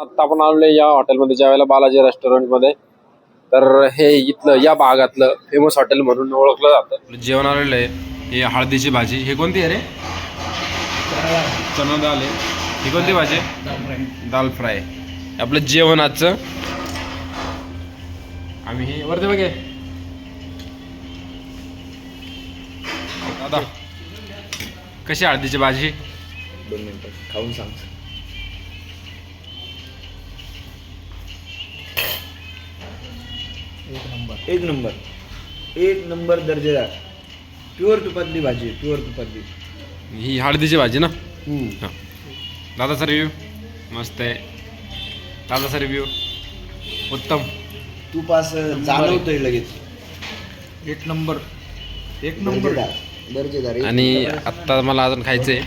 आता आपण आलो या हॉटेलमध्ये जेवायला बालाजी रेस्टॉरंटमध्ये. तर हे इथलं या भागातलं फेमस हॉटेल म्हणून ओळखलं जातं. जेवण आलेलं आहे. हे हळदीची भाजी. हे कोणती आहे रे? चना दाल आहे. ही कोणती भाजी? दाल फ्राय. आपलं जेवण आजचं. आम्ही हे वरती बघे दादा कशी हळदीची भाजी? 2 मिनिटं खाऊन सांग. एक नंबर दर्जेदार प्युअर तुपातली भाजी. प्युअर तुपातली ही हळदीची भाजी ना. हां दादाचा रिव्ह्यू मस्त आहे. दादाचा रिव्ह्यू उत्तम. तूप असं जाणवतंय लगेच. एक नंबर दर्जेदार. आणि आत्ता मला अजून खायचं आहे.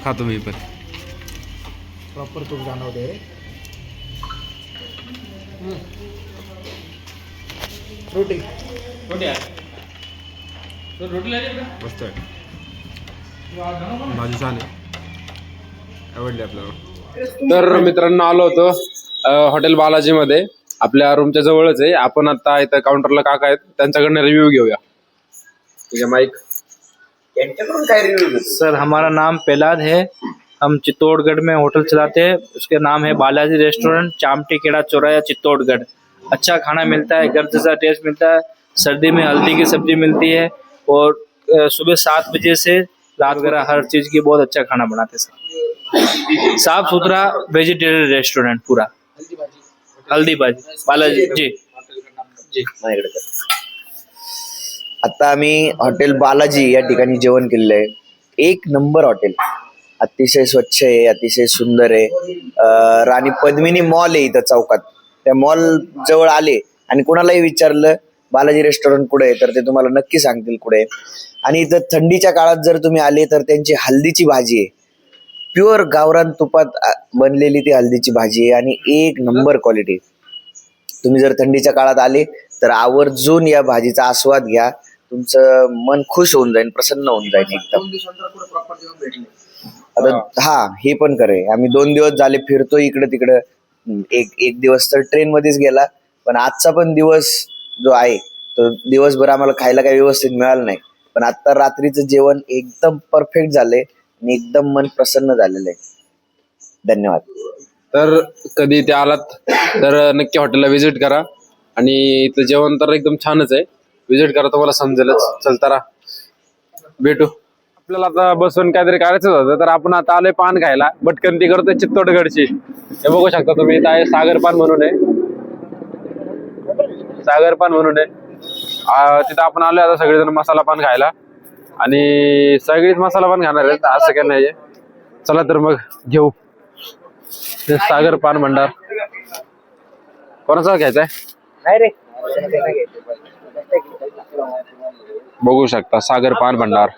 खातो मी पण. प्रॉपर तूप जाणवते. रोटी मस्त आहे. भाजी छान आहे. आवडली आपल्याला. तर मित्रांनो आलो होतो हॉटेल बालाजीमध्ये. आपल्या रूमच्या जवळच आहे. आपण आता इथं काउंटरला काका आहेत त्यांच्याकडनं रिव्ह्यू घेऊया. ठीक है माइक. सर हमारा नाम प्रहलाद है. हम चित्तौड़गढ़ में होटल चलाते हैं. उसके नाम है बालाजी रेस्टोरेंट, चामटी खेड़ा चौराया, चित्तौड़गढ़. अच्छा खाना मिलता है, घर जैसा टेस्ट मिलता है. सर्दी में हल्दी की सब्जी मिलती है और सुबह 7 बजे से रात वगैरह हर चीज़ की बहुत अच्छा खाना बनाते हैं सर. साफ सुथरा वेजिटेरियन रेस्टोरेंट पूरा. हल्दी भाजी बालाजी जी जी. आता आम्ही हॉटेल बालाजी या ठिकाणी जेवण केलेलं आहे. एक नंबर हॉटेल. अतिशय स्वच्छ आहे, अतिशय सुंदर आहे. राणी पद्मिनी मॉल आहे इथं चौकात. त्या मॉल जवळ आले आणि कोणालाही विचारलं बालाजी रेस्टॉरंट कुठे आहे तर ते तुम्हाला नक्की सांगतील कुठे आहे. आणि इथं थंडीच्या काळात जर तुम्ही आले तर त्यांची हल्दीची भाजी आहे. प्युअर गावरान तुपात बनलेली ती हल्दीची भाजी आहे आणि एक नंबर क्वालिटी. तुम्ही जर थंडीच्या काळात आले तर आवर्जून या भाजीचा आस्वाद घ्या. तुमचं मन खुश होऊन जाईल, प्रसन्न होऊन जाईल एकदम. आता हा हे पण करे. आम्ही 2 दिवस झाले फिरतो इकडे तिकडं. एक दिवस तर ट्रेन मध्येच गेला. पण आजचा पण दिवस जो आहे तो दिवसभर आम्हाला खायला काही व्यवस्थित मिळालं नाही. पण आता रात्रीचं जेवण एकदम परफेक्ट झालंय आणि एकदम मन प्रसन्न झालेलं आहे. धन्यवाद. तर कधी इथे आलात तर नक्की हॉटेलला व्हिजिट करा. आणि इथलं जेवण तर एकदम छानच आहे. व्हिजिट करा, तुम्हाला समजेलच. चलता राहा, भेटू. आपल्याला आता बसून काहीतरी करायचं होतं तर आपण आता आलोय पान खायला. भटकंती करतोय चित्तौडगडची. हे बघू शकता तुम्ही. इथं आहे सागर पान म्हणून आहे. सागर पान म्हणून आहे. तिथं आपण आलोय आता सगळेजण मसाला पान खायला. आणि सगळीच मसाला पान खाणार आहेत असं काही नाही. चला तर मग घेऊ सागर पान भंडार. कोणाचा घ्यायचा आहे? बघू शकता सागर पान भंडार.